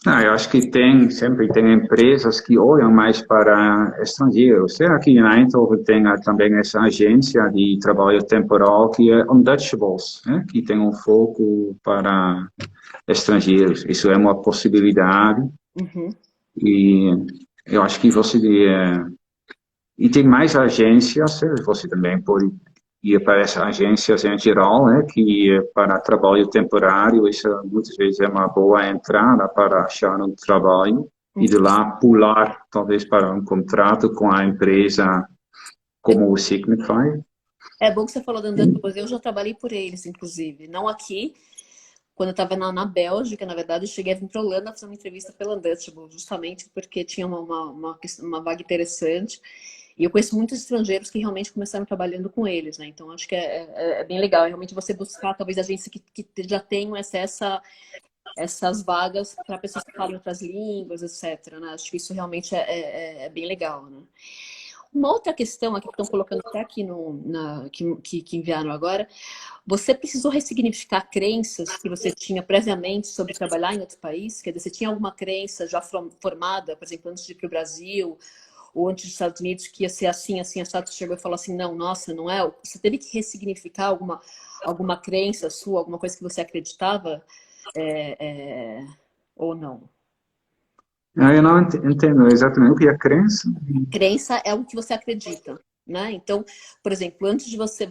S2: eu acho que sempre tem empresas que olham mais para estrangeiros. Aqui em Eindhoven tem também essa agência de trabalho temporal que é Untouchables, né? Que tem um foco para estrangeiros. Isso é uma possibilidade.
S1: Uhum.
S2: E eu acho que e tem mais agências, você também pode ir para essas agências em geral, né, que para trabalho temporário, isso muitas vezes é uma boa entrada para achar um trabalho e de lá pular, talvez, para um contrato com a empresa como o Signify.
S1: É bom que você falou da Untouchables. Eu já trabalhei por eles, inclusive. Não aqui. Quando eu estava na Bélgica, na verdade, eu cheguei a vir para a Holanda fazer uma entrevista pela Untouchables, justamente porque tinha uma vaga interessante. E eu conheço muitos estrangeiros que realmente começaram trabalhando com eles, né? Então, acho que é bem legal. Realmente você buscar, talvez, agências que já tenham essas vagas para pessoas que falam outras línguas, etc., né? Acho que isso realmente é bem legal, né? Uma outra questão aqui que estão colocando até aqui que enviaram agora, você precisou ressignificar crenças que você tinha previamente sobre trabalhar em outro país? Quer dizer, você tinha alguma crença já formada, por exemplo, antes de ir para o Brasil ou antes dos Estados Unidos, que ia ser assim, assim, assado, você chegou e falou assim, não, nossa, não é? Você teve que ressignificar alguma crença sua, alguma coisa que você acreditava ou não?
S2: Eu não entendo exatamente o que é crença.
S1: Crença é algo que você acredita, né? Então, por exemplo, antes de você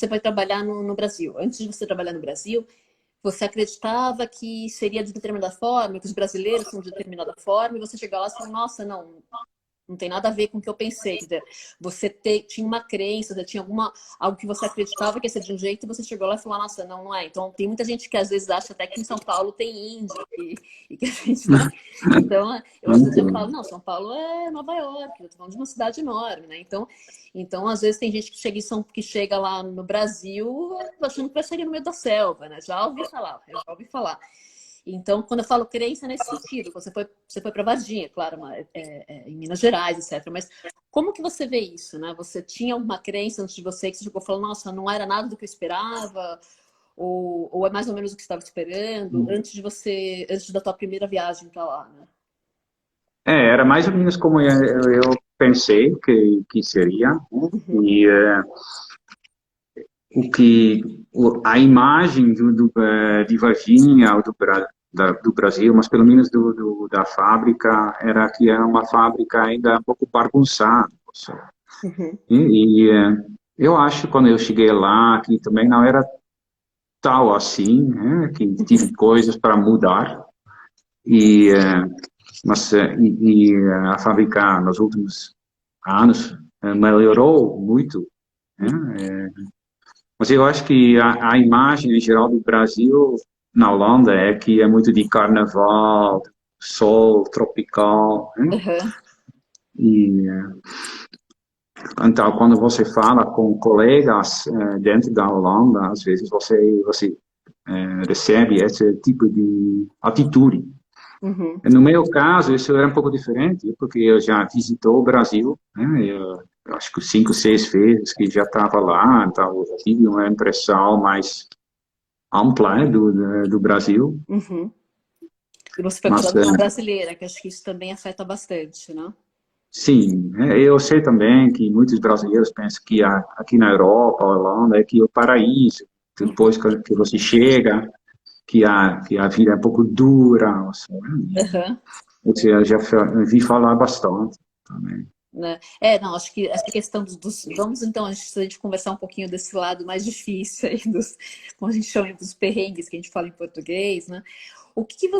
S1: vai trabalhar no Brasil. Antes de você trabalhar no Brasil, você acreditava que seria de determinada forma, que os brasileiros são de determinada forma, e você chega lá e fala, nossa, não tem nada a ver com o que eu pensei. Quer dizer, você tinha uma crença, você tinha algo que você acreditava que ia ser de um jeito, e você chegou lá e falou, nossa, não é. Então, tem muita gente que às vezes acha até que em São Paulo tem índio, e que a gente tá... Então, às vezes eu falo, não, São Paulo é Nova York, eu tô falando de uma cidade enorme, né? Então às vezes tem gente que chega lá no Brasil achando que vai chegar no meio da selva, né? Eu já ouvi falar. Então, quando eu falo crença nesse sentido, você foi para Varginha, claro, em Minas Gerais, etc. Mas como que você vê isso, né? Você tinha uma crença antes de você que você chegou e falou, nossa, não era nada do que eu esperava? Ou é mais ou menos o que você estava esperando antes da tua primeira viagem para lá, né?
S2: Era mais ou menos como eu pensei que seria, né? E a imagem de Varginha ou do Brasil, mas pelo menos da fábrica, era que era uma fábrica ainda um pouco bagunçada.
S1: Uhum.
S2: Eu acho, quando eu cheguei lá, que também não era tal assim, né, que tive coisas para mudar, mas a fábrica nos últimos anos melhorou muito, né, mas eu acho que a imagem em geral do Brasil na Holanda é que é muito de carnaval, sol tropical, né?
S1: Uhum.
S2: E então, quando você fala com colegas dentro da Holanda, às vezes você recebe esse tipo de atitude.
S1: Uhum.
S2: No meu caso, isso era um pouco diferente, porque eu já visitou o Brasil, né? Eu acho que 5, 6 vezes que já estava lá, então eu tive uma impressão mais ampla, né, do Brasil.
S1: Uhum. E você foi
S2: Mas,
S1: falando com a brasileira, que acho que isso também afeta bastante, né?
S2: sim, eu sei também que muitos brasileiros pensam que aqui na Europa, Holanda, é que é o paraíso.
S1: Uhum.
S2: Depois que você chega, que a vida é um pouco dura. Assim, né?
S1: Aham.
S2: Eu já vi falar bastante também.
S1: Né? Não, acho que essa questão vamos então, antes da gente conversar um pouquinho desse lado mais difícil aí, como a gente chama, dos perrengues que a gente fala em português, né? O que que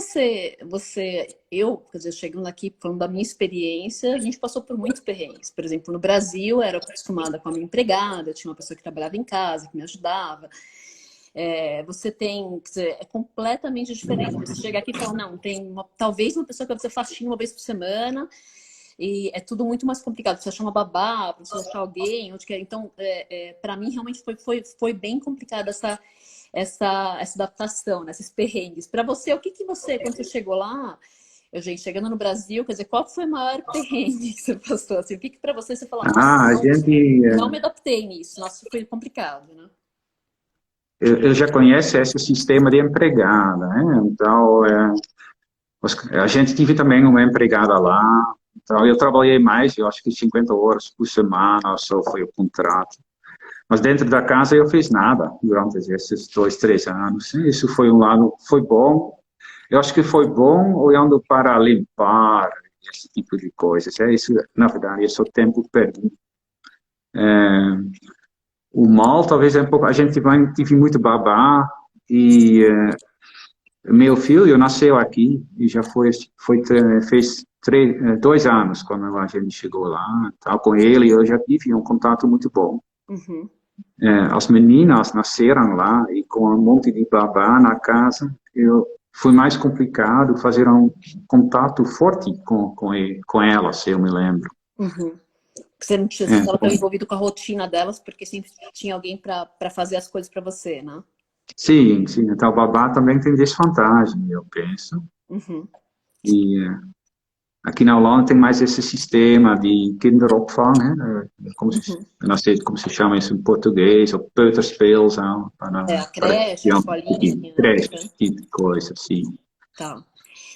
S1: eu, quer dizer, chegando aqui falando da minha experiência, a gente passou por muitos perrengues. Por exemplo, no Brasil, eu era acostumada com a minha empregada, eu tinha uma pessoa que trabalhava em casa, que me ajudava. Você tem, quer dizer, é completamente diferente. Você chega aqui e fala, não, talvez uma pessoa que vai fazer faxina uma vez por semana, e é tudo muito mais complicado. Você achar uma babá, você achar alguém, onde quer. Então, para mim, realmente foi bem complicado essa adaptação, né, esses perrengues. Para você, o que que você, quando você chegou lá, gente, chegando no Brasil, quer dizer, qual foi o maior perrengue que você passou? Assim, o que que para você fala, nossa,
S2: A gente,
S1: não me adaptei nisso, nossa, foi complicado, né?
S2: eu já conhece esse sistema de empregada, né? Então, a gente tive também uma empregada lá. Então, eu trabalhei mais, eu acho que 50 horas por semana, só foi o contrato. Mas dentro da casa eu fiz nada durante esses 2, 3 anos. Isso foi um lado, foi bom. Eu acho que foi bom olhando para limpar esse tipo de coisas. Isso, na verdade, esse é o tempo perdido. O mal, talvez, é um pouco. A gente tive muito babá e meu filho nasceu aqui e já fez 2 anos quando a gente chegou lá. Tal, com ele eu já tive um contato muito bom.
S1: Uhum.
S2: As meninas nasceram lá e com um monte de babá na casa, foi mais complicado fazer um contato forte com elas, eu me lembro.
S1: Uhum. Você não tinha, você
S2: É,
S1: estava tão envolvido com a rotina delas, porque sempre tinha alguém para fazer as coisas para você, né?
S2: sim, sim. Então, babá também tem desvantagem, eu penso.
S1: Uhum.
S2: E aqui na Holanda tem mais esse sistema de kinderopvang, né?
S1: Uhum.
S2: Eu não sei como se chama isso em português, ou peuterspeelzaal,
S1: A
S2: para
S1: creche, a
S2: crianças
S1: escolinha,
S2: pequenas,
S1: assim, né?
S2: creche,
S1: Uhum.
S2: tipo de coisa, assim.
S1: Tá.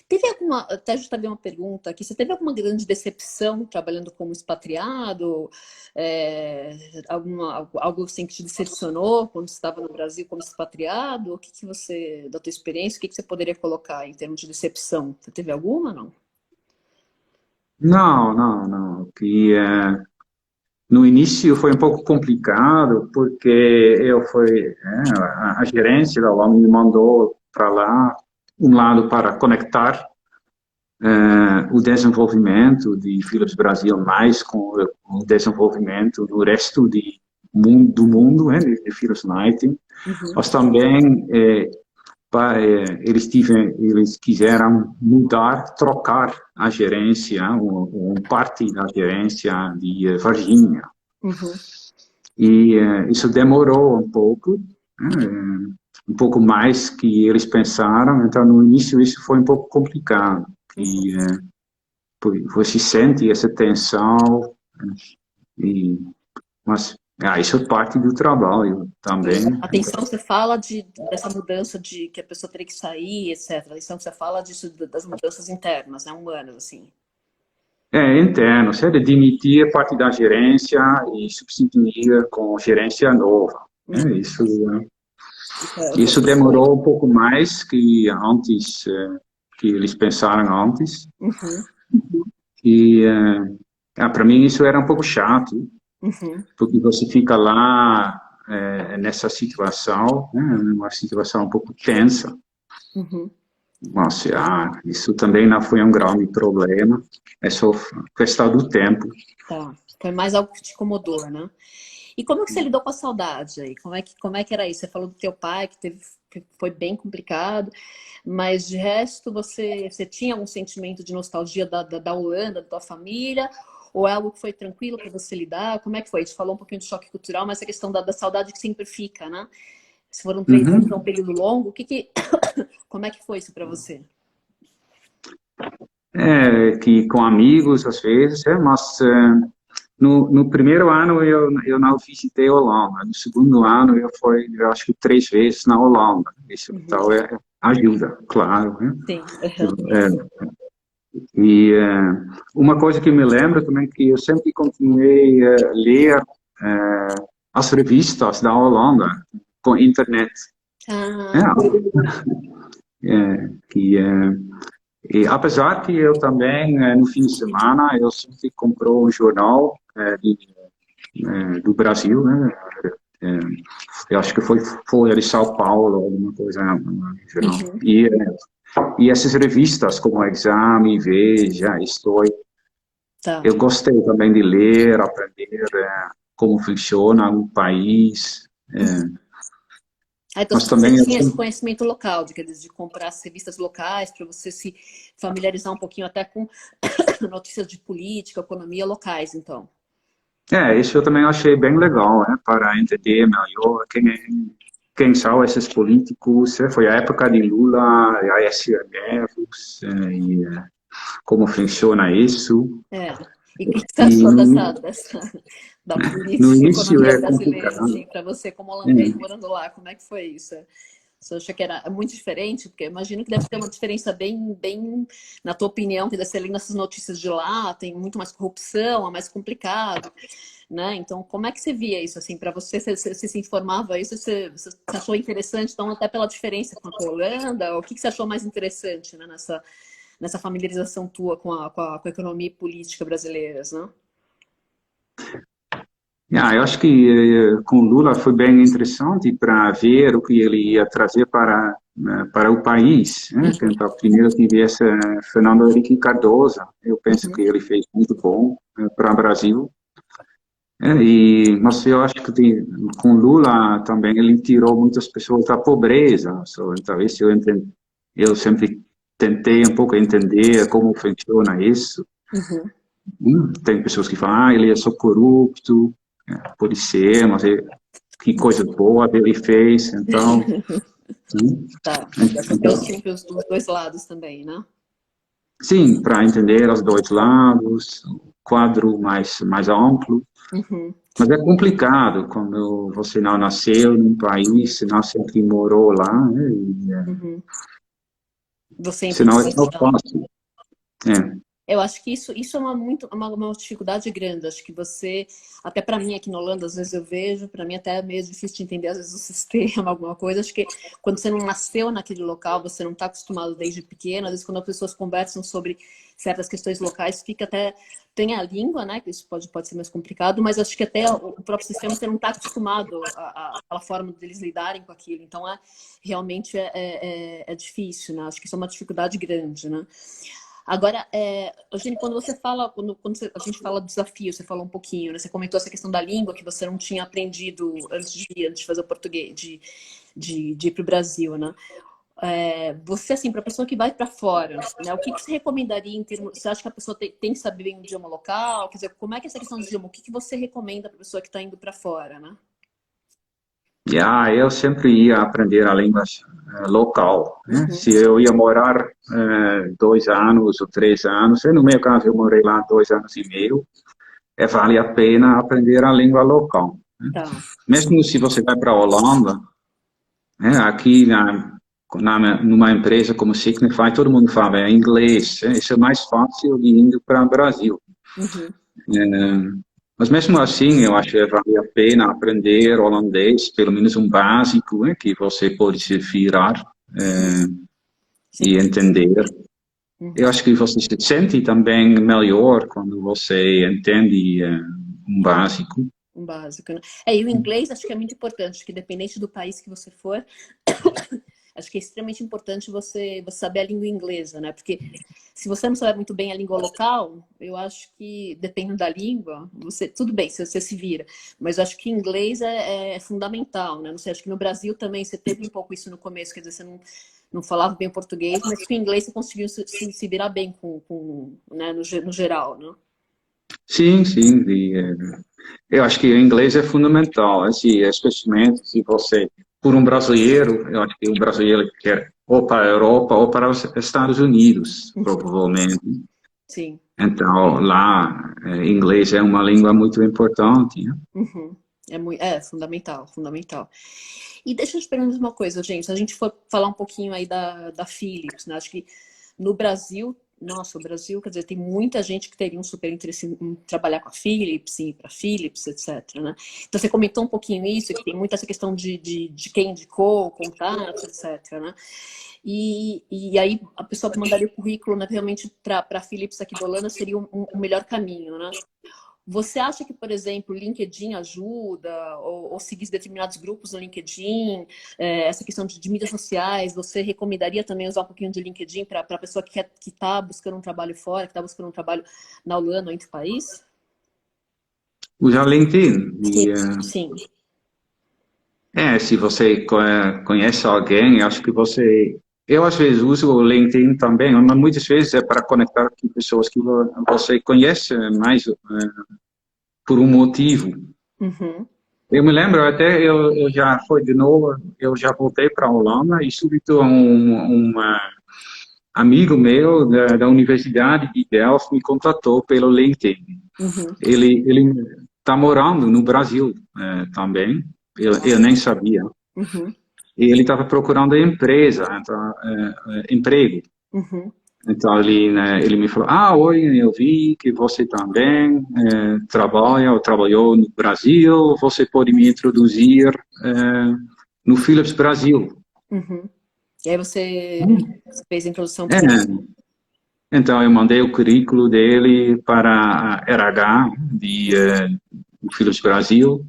S1: Teve alguma, até justamente uma pergunta aqui, você teve alguma grande decepção trabalhando como expatriado? Algo assim que te decepcionou quando você estava no Brasil como expatriado? O que que você, da tua experiência, o que que você poderia colocar em termos de decepção? Você teve alguma, não?
S2: Não, não, não. No início foi um pouco complicado, porque a gerência da ONU me mandou para lá, um lado para conectar o desenvolvimento de Philips Brasil mais com o desenvolvimento do resto do mundo, né, de Philips Lighting,
S1: Uhum.
S2: mas também eles quiseram mudar, trocar a gerência, parte da gerência de Virgínia.
S1: Uhum.
S2: E isso demorou um pouco, né, um pouco mais que eles pensaram. Então, no início, isso foi um pouco complicado.
S1: Uhum.
S2: E você sente essa tensão, e, mas isso é parte do trabalho também.
S1: Atenção, você fala dessa mudança de que a pessoa teria que sair, etc. Atenção, você fala disso das mudanças internas, né, humanas, assim.
S2: Interno, sério, demitir parte da gerência e substituir com gerência nova.
S1: Uhum.
S2: Isso demorou um pouco mais que antes, que eles pensaram antes.
S1: Uhum.
S2: E para mim isso era um pouco chato,
S1: Uhum.
S2: porque você fica lá nessa situação, né, uma situação um pouco tensa.
S1: Uhum.
S2: Mas isso também não foi um grande problema, é só questão do tempo.
S1: Tá. Foi mais algo que te incomodou, né? E como que você lidou com a saudade aí? Como é que era isso? Você falou do teu pai, que foi bem complicado, mas de resto você tinha algum sentimento de nostalgia da Holanda, da tua família? Ou é algo que foi tranquilo para você lidar? Como é que foi? A gente falou um pouquinho de choque cultural, mas a questão da saudade que sempre fica, né? Se foram 3 anos, é um
S2: Uhum.
S1: período longo, como é que foi isso para você?
S2: que com amigos às vezes, mas no primeiro ano eu não visitei a Holanda. No segundo ano eu acho que 3 vezes na Holanda. Isso então ajuda, claro. Né?
S1: Sim.
S2: E uma coisa que me lembro também é que eu sempre continuei a ler as revistas da Holanda com internet. E apesar que eu também, no fim de semana, eu sempre comprou um jornal do Brasil, né? Eu acho que foi Folha de São Paulo, alguma coisa no jornal. E essas revistas, como Exame, Veja, Estou, eu gostei também de ler, aprender como funciona um país.
S1: Então,
S2: Mas
S1: você
S2: também
S1: tinha esse conhecimento local, de comprar as revistas locais, para você se familiarizar um pouquinho até com notícias de política, economia locais, então.
S2: Isso eu também achei bem legal, né, para entender melhor quem são esses políticos. Foi a época de Lula, Aécio Neves, e como funciona isso.
S1: E o que você achou da
S2: No
S1: política e
S2: início
S1: economia
S2: é
S1: brasileira,
S2: complicado.
S1: assim, para você como holandês morando lá, como é que foi isso? Você acha que era muito diferente? Porque eu imagino que deve ter uma diferença bem, na tua opinião, que deve ser ali nessas notícias de lá, tem muito mais corrupção, é mais complicado, né? Então, como é que você via isso, assim, para você, você se informava isso, você achou interessante, então, até pela diferença com a Holanda, o que você achou mais interessante, né, nessa familiarização tua com a economia e política brasileiras, né?
S2: Eu acho que com Lula foi bem interessante para ver o que ele ia trazer para o país. Né? Então, primeiro tivesse Fernando Henrique Cardoso, eu penso que ele fez muito bom para o Brasil. Mas eu acho que com Lula também ele tirou muitas pessoas da pobreza. Então, isso eu sempre tentei um pouco entender como funciona isso. Tem pessoas que falam, ele é só corrupto, pode ser, mas que coisa boa ele fez, então...
S1: Tá,
S2: então
S1: sempre os dois lados também, né?
S2: sim, para entender os dois lados, o quadro mais amplo. Mas é complicado quando você não nasceu num país, não sempre morou lá, né?
S1: Você
S2: Senão é
S1: entende?
S2: tão fácil.
S1: Eu acho que isso é uma dificuldade grande. Acho que você, até para mim aqui na Holanda, às vezes eu vejo, para mim até é meio difícil de entender, às vezes, o sistema, alguma coisa. Acho que quando você não nasceu naquele local, você não está acostumado desde pequeno, às vezes quando as pessoas conversam sobre certas questões locais, fica até... Tem a língua, né, que isso pode ser mais complicado, mas acho que até o próprio sistema você não está acostumado àquela forma deles lidarem com aquilo. Então, realmente é difícil, né? Acho que isso é uma dificuldade grande, né? Agora, Eugênio, quando você fala, a gente fala do desafio, você falou um pouquinho, né? Você comentou essa questão da língua que você não tinha aprendido antes de fazer o português, de ir para o Brasil, né? Você, assim, para a pessoa que vai para fora, né? O que você recomendaria em termos... Você acha que a pessoa tem que saber bem o idioma local? Quer dizer, como é que é essa questão do idioma? O que você recomenda para a pessoa que está indo para fora, né?
S2: Eu sempre ia aprender a língua local, né? Se eu ia morar 2 anos ou 3 anos, no meu caso eu morei lá 2 anos e meio, vale a pena aprender a língua local. Né?
S1: Tá.
S2: Mesmo se você vai para a Holanda, né? Aqui numa empresa como Signify, todo mundo fala inglês, isso é mais fácil de indo para o Brasil. Mas mesmo assim, eu acho que vale a pena aprender holandês, pelo menos um básico, né, que você pode se virar e entender. Eu acho que você se sente também melhor quando você entende um básico.
S1: Um básico, né? E o inglês acho que é muito importante, acho que dependente do país que você for, acho que é extremamente importante você saber a língua inglesa, né? Porque se você não sabe muito bem a língua local, eu acho que, dependendo da língua, tudo bem, você se vira. Mas eu acho que inglês é fundamental, né? Não sei, acho que no Brasil também você teve um pouco isso no começo, quer dizer, você não falava bem português, mas com o inglês você conseguiu se virar bem né, no geral, né?
S2: Sim, sim. Eu acho que o inglês é fundamental, assim, especialmente se você, por um brasileiro, eu acho que o brasileiro ou para a Europa ou para os Estados Unidos, provavelmente.
S1: Sim.
S2: Então, lá, inglês é uma língua muito importante, né?
S1: Uhum. É fundamental, fundamental. E deixa eu te perguntar uma coisa, gente. Se a gente for falar um pouquinho aí da Philips, né? Acho que no Brasil, nossa, o Brasil, quer dizer, tem muita gente que teria um super interesse em trabalhar com a Philips, ir para Philips, etc, né? Então você comentou um pouquinho isso, que tem muita essa questão de quem indicou, contato, etc, né? E aí a pessoa mandaria o currículo, né, realmente para a Philips aqui da Holanda seria o melhor caminho, né? Você acha que, por exemplo, o LinkedIn ajuda, ou seguir determinados grupos no LinkedIn, essa questão de mídias sociais, você recomendaria também usar um pouquinho de LinkedIn para a pessoa que está buscando um trabalho fora, que está buscando um trabalho na Holanda ou em outro país?
S2: Usar LinkedIn.
S1: Sim.
S2: Se você conhece alguém, acho que você... Eu, às vezes, uso o LinkedIn também, mas muitas vezes é para conectar com pessoas que você conhece mais por um motivo.
S1: Uhum.
S2: Eu me lembro, até eu já foi de novo, eu já voltei para a Holanda e súbito amigo meu da Universidade de Delft me contatou pelo LinkedIn.
S1: Uhum.
S2: Ele está morando no Brasil também, eu nem sabia.
S1: Uhum.
S2: E ele estava procurando empresa, então, emprego.
S1: Uhum.
S2: Então ele me falou, oi, eu vi que você também trabalha ou trabalhou no Brasil, você pode me introduzir no Philips Brasil.
S1: Uhum. E aí você fez a introdução
S2: É,
S1: para ele.
S2: então eu mandei o currículo dele para a RH do Philips Brasil.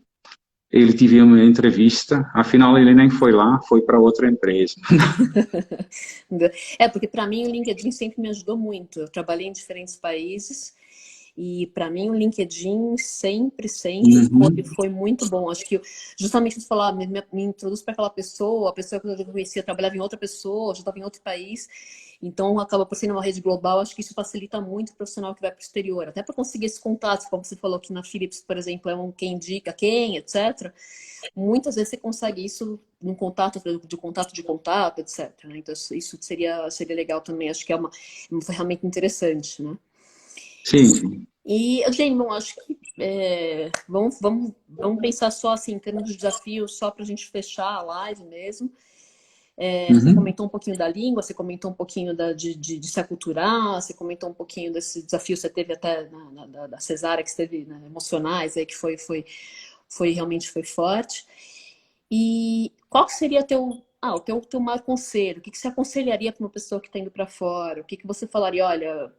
S2: Ele teve uma entrevista, afinal ele nem foi lá, foi para outra empresa.
S1: Porque para mim o LinkedIn sempre me ajudou muito. Eu trabalhei em diferentes países e para mim o LinkedIn sempre
S2: Uhum.
S1: foi muito bom. Acho que justamente você falar, me introduz para aquela pessoa, a pessoa que eu já conhecia trabalhava em outra pessoa, já estava em outro país. Então acaba por ser uma rede global, acho que isso facilita muito o profissional que vai para o exterior, até para conseguir esses contatos, como você falou que na Philips, por exemplo, é quem indica quem, etc. Muitas vezes você consegue isso num contato de contato, etc, né? Então isso seria legal também. Acho que é uma ferramenta interessante, né?
S2: Sim.
S1: E, Jane, bom, acho que vamos pensar só assim, em termos de desafios, só para a gente fechar a live mesmo. Você
S2: Uhum.
S1: comentou um pouquinho da língua, você comentou um pouquinho de se aculturar, você comentou um pouquinho desse desafio que você teve até da cesárea, que você teve, né, emocionais, aí, que realmente foi forte. E qual que seria o teu maior conselho? O que você aconselharia para uma pessoa que está indo para fora? O que você falaria? Olha,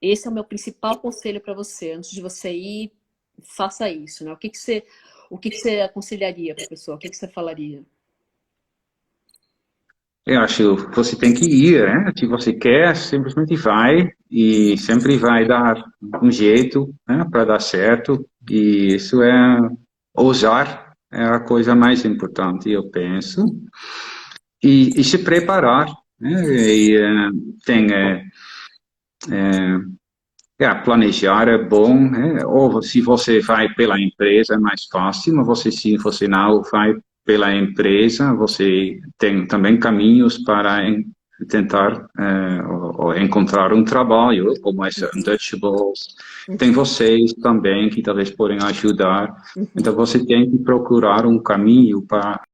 S1: esse é o meu principal conselho para você. Antes de você ir, faça isso, né? O que você aconselharia para a pessoa? O que você falaria?
S2: Eu acho que você tem que ir, né? Se você quer, simplesmente vai e sempre vai dar um jeito, né, para dar certo. E isso ousar é a coisa mais importante, eu penso. E se preparar, né? Tem planejar é bom, né? Ou se você vai pela empresa é mais fácil, mas se você não vai pela empresa, você tem também caminhos para tentar ou encontrar um trabalho, como essa Untouchables. Tem vocês também que talvez podem ajudar. Então você tem que procurar um caminho para